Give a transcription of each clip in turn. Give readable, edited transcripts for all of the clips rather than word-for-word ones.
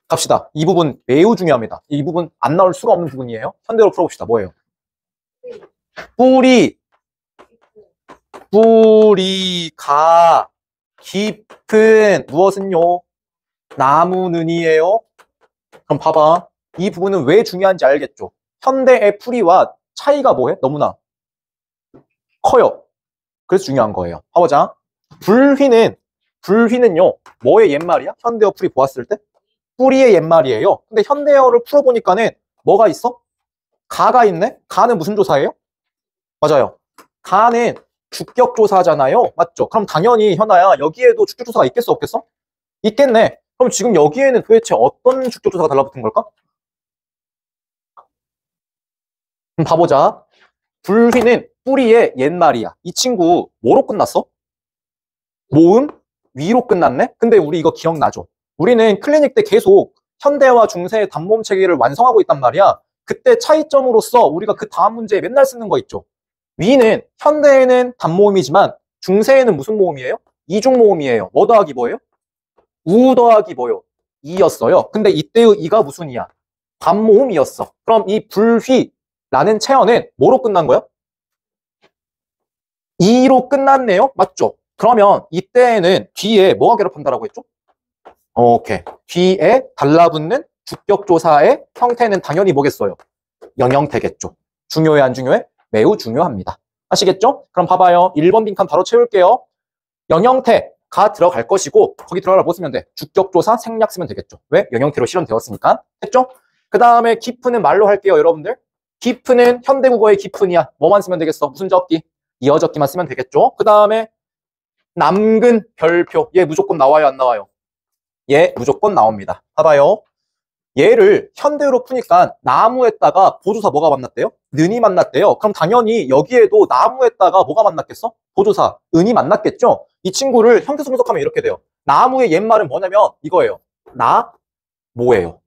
갑시다. 이 부분 매우 중요합니다. 이 부분 안 나올 수가 없는 부분이에요. 현대로 풀어봅시다. 뭐예요? 뿌리가 깊은 무엇은요? 나무는이에요. 그럼 봐봐. 이 부분은 왜 중요한지 알겠죠? 현대의 풀이와 차이가 뭐해? 너무나 커요. 그래서 중요한 거예요. 봐보자. 불휘는요, 뭐의 옛말이야? 현대어 풀이 보았을 때? 뿌리의 옛말이에요. 근데 현대어를 풀어보니까는 뭐가 있어? 가가 있네? 가는 무슨 조사예요? 맞아요. 가는 주격조사잖아요. 맞죠? 그럼 당연히 현아야, 여기에도 주격조사가 있겠어, 없겠어? 있겠네. 그럼 지금 여기에는 도대체 어떤 주격조사가 달라붙은 걸까? 그럼 봐보자. 불휘는 뿌리의 옛말이야. 이 친구 뭐로 끝났어? 모음? 위로 끝났네? 근데 우리 이거 기억나죠? 우리는 클리닉 때 계속 현대와 중세의 단모음 체계를 완성하고 있단 말이야. 그때 차이점으로서 우리가 그 다음 문제에 맨날 쓰는 거 있죠. 위는 현대에는 단모음이지만 중세에는 무슨 모음이에요? 이중 모음이에요. 뭐 더하기 뭐예요? 우 더하기 뭐요? 이였어요. 근데 이때의 이가 무슨 이야? 반모음이었어. 그럼 이 불휘라는 체어는 뭐로 끝난 거야? 이로 끝났네요. 맞죠? 그러면 이때에는 뒤에 뭐가 괴롭힌다라고 했죠? 오케이. 뒤에 달라붙는 주격조사의 형태는 당연히 뭐겠어요? 영형태겠죠. 중요해, 안 중요해? 매우 중요합니다. 아시겠죠? 그럼 봐봐요. 1번 빈칸 바로 채울게요. 영형태가 들어갈 것이고 거기 들어가라 뭐 쓰면 돼? 주격조사 생략 쓰면 되겠죠. 왜? 영형태로 실현되었으니까. 했죠? 그 다음에 깊은은 말로 할게요, 여러분들. 깊은은 현대국어의 깊은이야. 뭐만 쓰면 되겠어? 무슨 적기? 이어적기만 쓰면 되겠죠. 그 다음에 남근 별표. 얘 무조건 나와요, 안 나와요? 얘 무조건 나옵니다. 봐봐요. 얘를 현대어로 푸니까 나무에다가 보조사 뭐가 만났대요? 는이 만났대요. 그럼 당연히 여기에도 나무에다가 뭐가 만났겠어? 보조사 은이 만났겠죠? 이 친구를 현대수 분석하면 이렇게 돼요. 나무의 옛말은 뭐냐면 이거예요. 나모예요.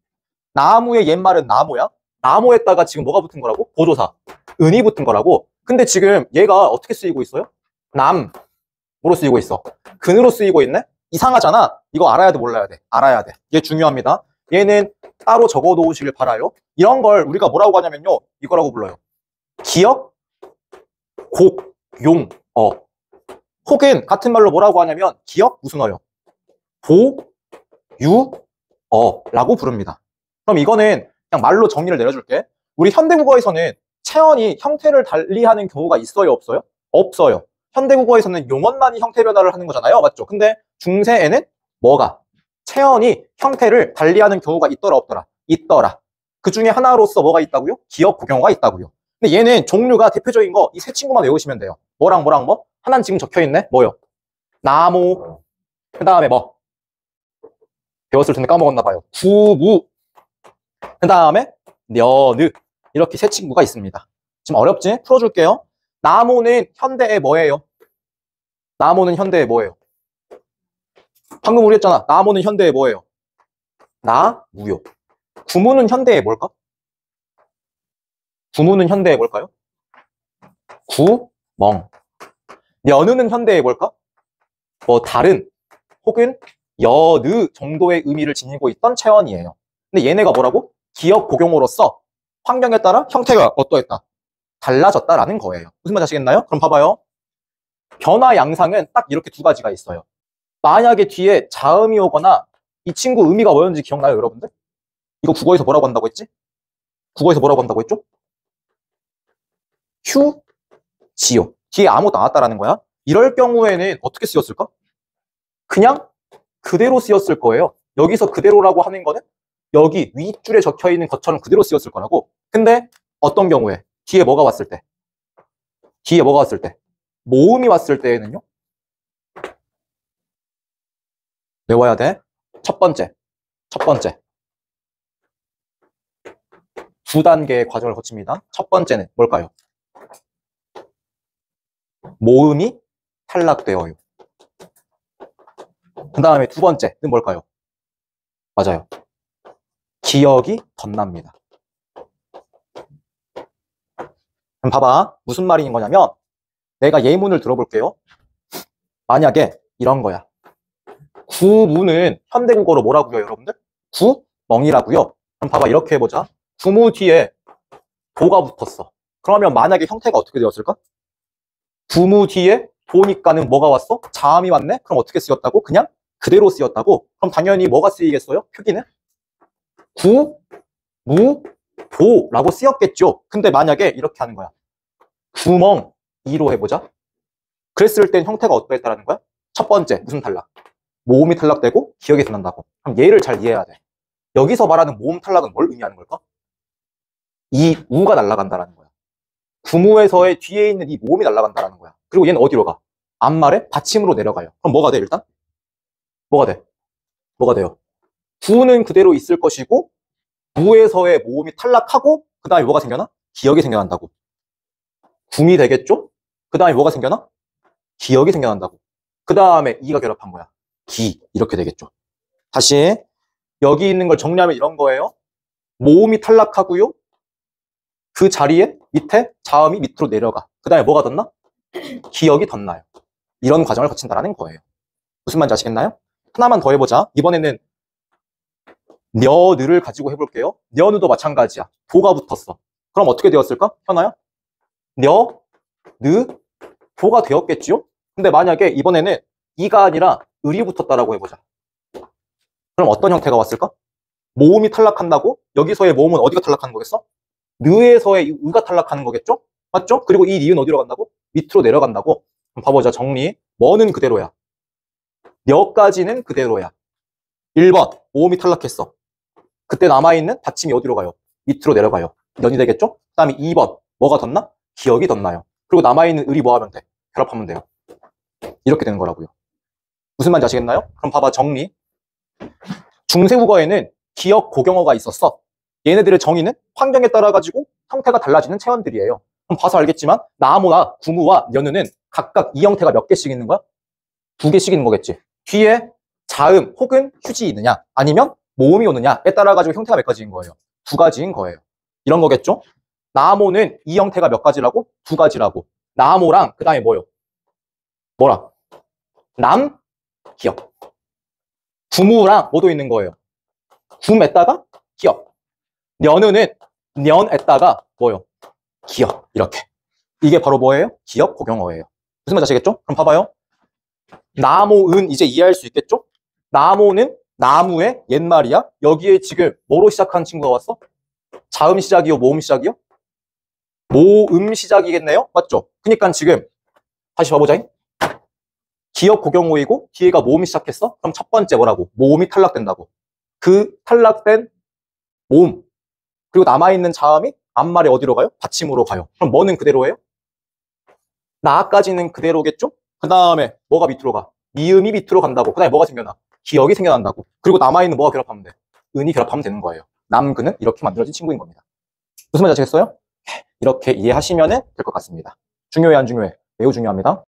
나무의 옛말은 나모야. 나모에다가 지금 뭐가 붙은 거라고? 보조사 은이 붙은 거라고. 근데 지금 얘가 어떻게 쓰이고 있어요? 뭐로 쓰이고 있어? 근으로 쓰이고 있네? 이상하잖아. 이거 알아야 돼, 몰라야 돼? 알아야 돼. 얘 중요합니다. 얘는 따로 적어 놓으시길 바라요. 이런 걸 우리가 뭐라고 하냐면요. 이거라고 불러요. 기역, 곡, 용, 어. 혹은 같은 말로 뭐라고 하냐면 기역, 무슨 어요? 보, 유, 어라고 부릅니다. 그럼 이거는 그냥 말로 정리를 내려줄게. 우리 현대국어에서는 체언이 형태를 달리하는 경우가 있어요, 없어요? 없어요. 현대국어에서는 용언만이 형태 변화를 하는 거잖아요. 맞죠? 근데 중세에는 뭐가? 체언이 형태를 달리하는 경우가 있더라, 없더라? 있더라. 그 중에 하나로서 뭐가 있다고요? 기역 고경어가 있다고요. 근데 얘는 종류가 대표적인 거 이 세 친구만 외우시면 돼요. 뭐랑 뭐랑 뭐? 하나는 지금 적혀있네. 뭐요? 나무. 그 다음에 뭐? 배웠을 텐데 까먹었나 봐요. 구무. 그 다음에 녀느. 이렇게 세 친구가 있습니다. 지금 어렵지? 풀어줄게요. 나무는 현대의 뭐예요? 나무는 현대의 뭐예요? 방금 우리 했잖아. 나무는 현대의 뭐예요? 나무요. 구무는 현대의 뭘까? 구무는 현대의 뭘까요? 구멍. 여느는 현대의 뭘까? 뭐 다른 혹은 여느 정도의 의미를 지니고 있던 체언이에요. 근데 얘네가 뭐라고? 기역 고경어로서 환경에 따라 형태가 어떠했다? 달라졌다라는 거예요. 무슨 말인지 아시겠나요? 그럼 봐봐요. 변화 양상은 딱 이렇게 두 가지가 있어요. 만약에 뒤에 자음이 오거나 이 친구 의미가 뭐였는지 기억나요, 여러분들? 이거 국어에서 뭐라고 한다고 했지? 국어에서 뭐라고 한다고 했죠? 휴, 지요. 뒤에 아무것도 안 왔다라는 거야. 이럴 경우에는 어떻게 쓰였을까? 그냥 그대로 쓰였을 거예요. 여기서 그대로라고 하는 거는 여기 윗줄에 적혀있는 것처럼 그대로 쓰였을 거라고. 근데 어떤 경우에? 뒤에 뭐가 왔을 때? 뒤에 뭐가 왔을 때? 모음이 왔을 때에는요? 외워야 돼. 첫 번째. 두 단계의 과정을 거칩니다. 첫 번째는 뭘까요? 모음이 탈락되어요. 그 다음에 두 번째는 뭘까요? 맞아요. 기억이 덧납니다. 그럼 봐봐. 무슨 말인 거냐면 내가 예문을 들어볼게요. 만약에 이런 거야. 구무는 현대국어로 뭐라고요, 여러분들? 멍이라고요. 그럼 봐봐, 이렇게 해보자. 구무 뒤에 도가 붙었어. 그러면 만약에 형태가 어떻게 되었을까? 구무 뒤에 도니까는 뭐가 왔어? 자음이 왔네? 그럼 어떻게 쓰였다고? 그냥 그대로 쓰였다고? 그럼 당연히 뭐가 쓰이겠어요? 표기는? 구, 무, 도라고 쓰였겠죠. 근데 만약에 이렇게 하는 거야. 구멍이로 해보자. 그랬을 땐 형태가 어떠했다라는 거야? 첫 번째, 무슨 탈락? 모음이 탈락되고 기억이 드는다고. 그럼 얘를 잘 이해해야 돼. 여기서 말하는 모음 탈락은 뭘 의미하는 걸까? 이 우가 날아간다라는 거야. 구무에서의 뒤에 있는 이 모음이 날아간다라는 거야. 그리고 얘는 어디로 가? 앞말에 받침으로 내려가요. 그럼 뭐가 돼, 일단? 뭐가 돼? 뭐가 돼요? 구는 그대로 있을 것이고 무에서의 모음이 탈락하고 그 다음에 뭐가 생겨나? 기억이 생겨난다고. 굼이 되겠죠? 그 다음에 뭐가 생겨나? 기억이 생겨난다고. 그 다음에 이가 결합한 거야. 기 이렇게 되겠죠. 다시 여기 있는 걸 정리하면 이런 거예요. 모음이 탈락하고요. 그 자리에 밑에 자음이 밑으로 내려가. 그 다음에 뭐가 덧나? 기억이 덧나요. 이런 과정을 거친다라는 거예요. 무슨 말인지 아시겠나요? 하나만 더 해보자. 이번에는 녀느를 가지고 해볼게요. 녀느도 마찬가지야. 도가 붙었어. 그럼 어떻게 되었을까? 현아야? 녀, 느, 도가 되었겠지요? 근데 만약에 이번에는 이가 아니라 을이 붙었다라고 해보자. 그럼 어떤 형태가 왔을까? 모음이 탈락한다고? 여기서의 모음은 어디가 탈락하는 거겠어? 느에서의 의가 탈락하는 거겠죠? 맞죠? 그리고 이 니은 어디로 간다고? 밑으로 내려간다고? 그럼 봐보자. 정리. 뭐는 그대로야. 녀까지는 그대로야. 1번 모음이 탈락했어. 그때 남아있는 받침이 어디로 가요? 밑으로 내려가요. 연이 되겠죠? 그 다음에 2번 뭐가 덧나? 기억이 덧나요. 그리고 남아있는 을이 뭐 하면 돼? 결합하면 돼요. 이렇게 되는 거라고요. 무슨 말인지 아시겠나요? 그럼 봐봐. 정리. 중세국어에는 기역, 고경어가 있었어. 얘네들의 정의는 환경에 따라 가지고 형태가 달라지는 체원들이에요. 그럼 봐서 알겠지만 나무나 구무와 연우는 각각 이 형태가 몇 개씩 있는 거야? 2개씩 있는 거겠지. 뒤에 자음 혹은 휴지 있느냐 아니면 모음이 오느냐에 따라 가지고 형태가 몇 가지인 거예요? 2가지인 거예요. 이런 거겠죠? 나모는 이 형태가 몇 가지라고? 2가지라고. 나모랑 그 다음에 뭐요? 뭐라? 남, 기역. 구무랑 뭐도 있는 거예요? 굼에다가 기역. 년우는 년에다가 뭐요? 기역. 이렇게. 이게 바로 뭐예요? 기역 고경어예요. 무슨 말인지 아시겠죠? 그럼 봐봐요. 나모은 이제 이해할 수 있겠죠? 나모는 나무의 옛말이야. 여기에 지금 뭐로 시작한 친구가 왔어? 자음 시작이요? 모음 시작이요? 모음 시작이겠네요? 맞죠? 그러니까 지금 다시 봐보자. 기역 고경어이고 뒤에가 모음이 시작했어? 그럼 첫 번째 뭐라고? 모음이 탈락된다고. 그 탈락된 모음 그리고 남아있는 자음이 앞말에 어디로 가요? 받침으로 가요. 그럼 뭐는 그대로예요? 나까지는 그대로겠죠? 그 다음에 뭐가 밑으로 가? 미음이 밑으로 간다고. 그 다음에 뭐가 생겨나? 기억이 생겨난다고. 그리고 남아있는 뭐가 결합하면 돼? 은이 결합하면 되는 거예요. 남근은 이렇게 만들어진 친구인 겁니다. 무슨 말인지 아시겠어요? 이렇게 이해하시면 될 것 같습니다. 중요해 안 중요해? 매우 중요합니다.